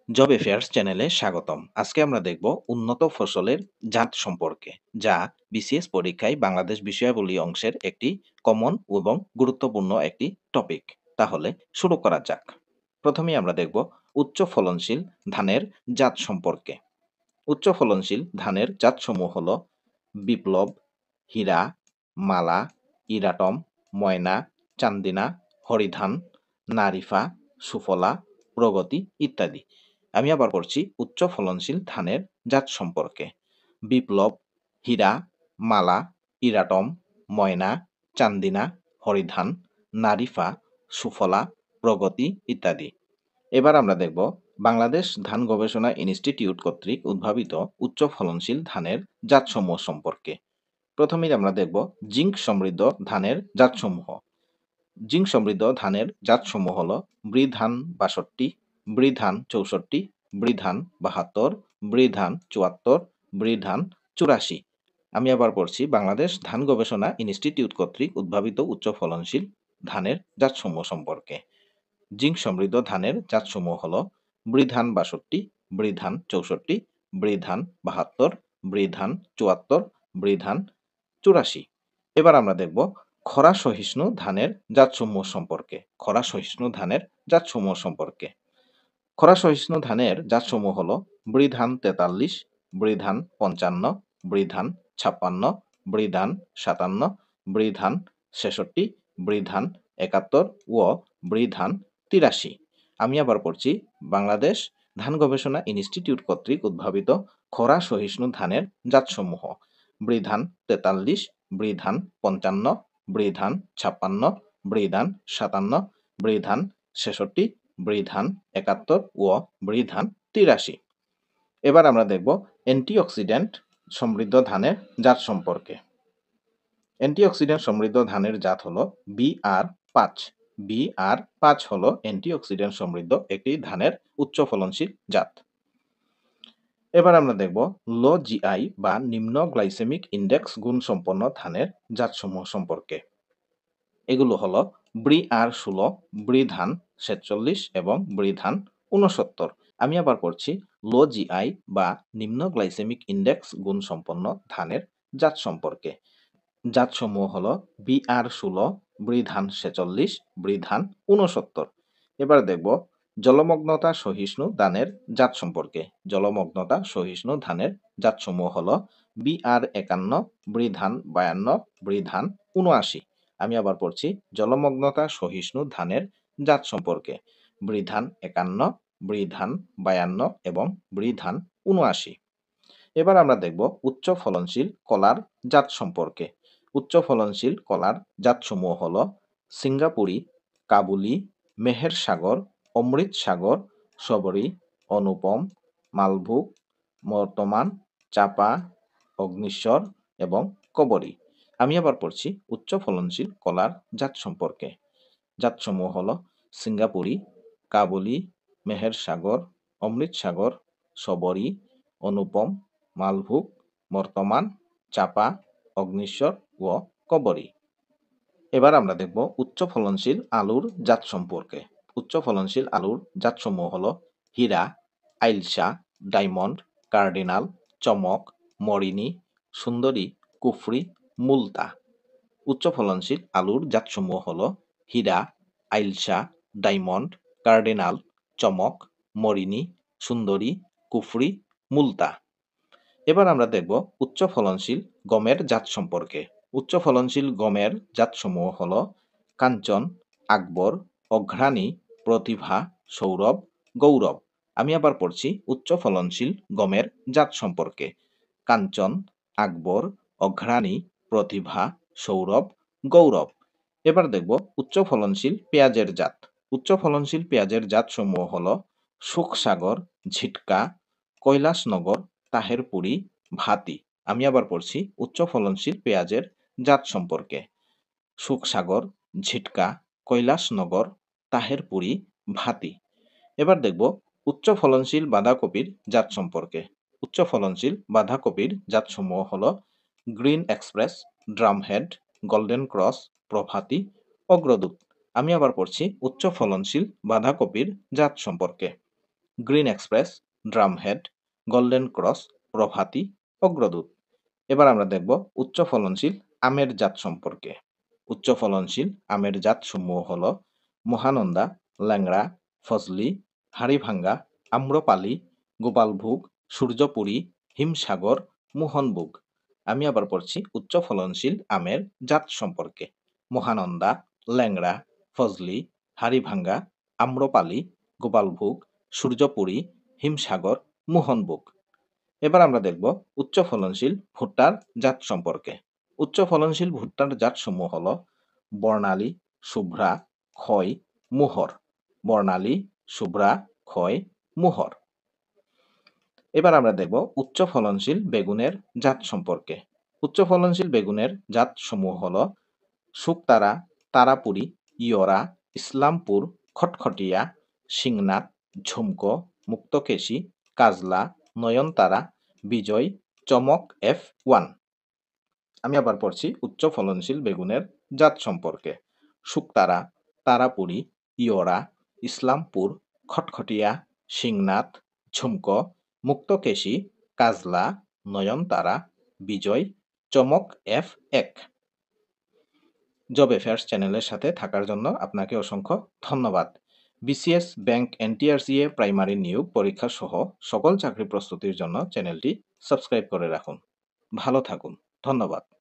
Job affairs চ্যানেলে স্বাগতম। আজকে আমরা দেখব উন্নত ফসলের জাত সম্পর্কে, যা বিসিএস পরীক্ষায় বাংলাদেশ বিষয়াবলী অংশের একটি কমন এবং গুরুত্বপূর্ণ একটি টপিক। তাহলে শুরু করা যাক। প্রথমেই আমরা দেখব উচ্চ ফলনশীল ধানের জাত সম্পর্কে। উচ্চ ফলনশীল ধানের জাতসমূহ হল বিপ্লব, হীরা, মালা, ইরাটম, ময়না, চান্দিনা, হরিধান, নারিফা, সুফলা, প্রগতি ইত্যাদি। আমি আবার পড়ছি উচ্চ ফলনশীল ধানের জাত সম্পর্কে। বিপ্লব, হীরা, মালা, ইরাটম, ময়না, চান্দিনা, হরিধান, নারিফা, সুফলা, প্রগতি ইত্যাদি। এবার আমরা দেখব বাংলাদেশ ধান গবেষণা ইনস্টিটিউট কর্তৃক উদ্ভাবিত উচ্চ ফলনশীল ধানের জাতসমূহ সম্পর্কে। প্রথমেই আমরা দেখব জিঙ্ক সমৃদ্ধ ধানের জাতসমূহ। জিঙ্ক সমৃদ্ধ ধানের জাতসমূহ হল বৃধান ৬২, বৃধান ৬৪, বৃধান ৭২, বৃধান ৭৪, বৃধান ৮৪। আমি আবার পড়ছি বাংলাদেশ ধান গবেষণা ইনস্টিটিউট কর্তৃক উদ্ভাবিত উচ্চ ফলনশীল ধানের জাতসমূহ সম্পর্কে। জিঙ্ক সমৃদ্ধ ধানের জাতসমূহ হল বৃধান ৬২, বৃধান ৬৪, বৃধান ৭২, বৃধান ৭৪, বৃধান ৮৪। এবার আমরা দেখব খরা সহিষ্ণু ধানের জাতসমূহ সম্পর্কে। খরা সহিষ্ণু ধানের জাতসমূহ সম্পর্কে। খরা সহিষ্ণু ধানের জাতসমূহ হল বৃধান ৪৩, বৃধান ৫৫, বৃধান ৫৬, বৃধান ৫৭, বৃধান ৬৬, বৃধান ৭১ ও বৃধান ৮৩। আমি আবার পড়ছি বাংলাদেশ ধান গবেষণা ইনস্টিটিউট কর্তৃক উদ্ভাবিত খরা সহিষ্ণু ধানের জাতসমূহ বৃধান ৪৩, বৃধান ৫৫, বৃধান ৫৬, বৃধান ৫৭, বৃধান ৬৬, বৃধান ৭১ ও বৃধান ৮৩। এবার আমরা দেখব অ্যান্টিঅক্সিডেন্ট সমৃদ্ধ ধানের জাত সম্পর্কে। অ্যান্টিঅক্সিডেন্ট সমৃদ্ধ ধানের জাত হল BR5। BR5 হল অ্যান্টিঅক্সিডেন্ট সমৃদ্ধ একটি ধানের উচ্চ ফলনশীল জাত। এবার আমরা দেখব লো জিআই বা নিম্ন গ্লাইসেমিক ইন্ডেক্স গুণ সম্পন্ন ধানের জাতসমূহ সম্পর্কে। এগুলো হলো BR16, বৃধান ৪৭ এবং বৃধান ৬৯। আমি আবার পড়ছি লো জিআই বা নিম্ন গ্লাইসেমিক ইন্ডেক্স গুণ সম্পন্ন ধানের জাত সম্পর্কে। জাতসমূহ হল BR16, বৃধান ৪৬, বৃধান ৬৯। এবার দেখব জলমগ্নতা সহিষ্ণু ধানের জাত সম্পর্কে। জলমগ্নতা সহিষ্ণু ধানের জাতসমূহ হল BR51, বৃধান ৫২, বৃধান ৭৯। আমি আবার পড়ছি জলমগ্নতা সহিষ্ণু ধানের জাত সম্পর্কে। বৃধান ৫১, বৃধান ৫২ এবং বৃধান ৭৯। এবার আমরা দেখব উচ্চ ফলনশীল কলার জাত সম্পর্কে। উচ্চ ফলনশীল কলার জাতসমূহ হল সিঙ্গাপুরি, কাবুলি, মেহের সাগর, অমৃত সাগর, সবরি, অনুপম, মালভোগ, বর্তমান, চাপা, অগ্নিশ্বর এবং কবরী। আমি আবার পড়ছি উচ্চ ফলনশীল কলার জাত সম্পর্কে। জাতসমূহ হল সিঙ্গাপুরি, কাবুলি, মেহের সাগর, অমৃত সাগর, সবরি, অনুপম, মালভোগ, বর্তমান, চাপা, অগ্নিশ্বর ও কবরী। এবার আমরা দেখব উচ্চ ফলনশীল আলুর জাত সম্পর্কে। উচ্চ ফলনশীল আলুর জাতসমূহ হল হীরা, আইলশা, ডায়মন্ড, কার্ডিনাল, চমক, মরিনি, সুন্দরী, কুফরি, মুলতা। উচ্চ ফলনশীল আলুর জাতসমূহ হল হীরা, আইলশা, ডায়মন্ড, কার্ডিনাল, চমক, মরিনি, সুন্দরী, কুফরি, মুলতা। এবার আমরা দেখব উচ্চ ফলনশীল গমের জাত সম্পর্কে। উচ্চ ফলনশীল গমের জাতসমূহ হল কাঞ্চন, আকবর, অঘ্রাণী, প্রতিভা, সৌরভ, গৌরব। আমি আবার পড়ছি উচ্চ ফলনশীল গমের জাত সম্পর্কে। কাঞ্চন, আকবর, অঘ্রাণী, প্রতিভা, সৌরভ, গৌরব। এবার দেখব উচ্চ ফলনশীল পেঁয়াজের জাত। উচ্চ ফলনশীল পেঁয়াজের জাতসমূহ হল সুখসাগর, ঝিটকা, কৈলাসনগর, তাহেরপুরি, ভাতি। আমি আবার পড়ছি উচ্চ ফলনশীল পেঁয়াজের জাত সম্পর্কে। সুখসাগর, ঝিটকা, কৈলাসনগর, তাহেরপুরি, ভাতি। এবার দেখব উচ্চ ফলনশীল বাঁধাকপির জাত সম্পর্কে। উচ্চ ফলনশীল বাঁধাকপির জাতসমূহ হল গ্রিন এক্সপ্রেস, ড্রামহেড, গোল্ডেন ক্রস, প্রভাতী, অগ্রদূত। আমি আবার পড়ছি উচ্চ ফলনশীল বাঁধাকপির জাত সম্পর্কে। গ্রিন এক্সপ্রেস, ড্রামহেড, গোল্ডেন ক্রস, প্রভাতী, অগ্রদূত। এবার আমরা দেখব উচ্চ ফলনশীল আমের জাত সম্পর্কে। উচ্চ ফলনশীল আমের জাতসমূহ হল মহানন্দা, ল্যাংড়া, ফজলি, হাড়িভাঙ্গা, আম্রপালি, গোপালভোগ, সূর্যপুরী, হিমসাগর, মোহনভোগ। আমি আবার পড়ছি উচ্চ ফলনশীল আমের জাত সম্পর্কে। মহানন্দা, ল্যাংড়া, ফজলি, হাড়িভাঙ্গা, আম্রপালি, গোপালভোগ, সূর্যপুরী, হিমসাগর, মোহনভোগ। এবার আমরা দেখব উচ্চ ফলনশীল ভুট্টার জাত সম্পর্কে। উচ্চ ফলনশীল ভুট্টার জাতসমূহ হল বর্ণালী, শুভ্রা, খয়, মোহর। বর্ণালী, শুভ্রা, খয়, মোহর। এবার আমরা দেখব উচ্চ ফলনশীল বেগুনের জাত সম্পর্কে। উচ্চ ফলনশীল বেগুনের জাতসমূহ হল শুকতারা, তারাপুরি, ইয়রা, ইসলামপুর, খটখটিয়া, সিংনাথ, ঝুমকো, মুক্তকেশী, কাজলা, নয়নতারা, বিজয়, চমক F1। আমি আবার পড়ছি উচ্চ ফলনশীল বেগুনের জাত সম্পর্কে। শুকতারা, তারাপুরি, ইয়রা, ইসলামপুর, খটখটিয়া, সিংনাথ, ঝুমকো, মুক্তকেশী, কাজলা, নয়নতারা, বিজয়, চমক F1। জব অ্যাফেয়ার্স চ্যানেলের সাথে থাকার জন্য আপনাকে অসংখ্য ধন্যবাদ। বিসিএস, ব্যাংক, এনটিআরসিএ, প্রাইমারি নিয়োগ পরীক্ষা সহ সকল চাকরি প্রস্তুতির জন্য চ্যানেলটি সাবস্ক্রাইব করে রাখুন। ভালো থাকুন। ধন্যবাদ।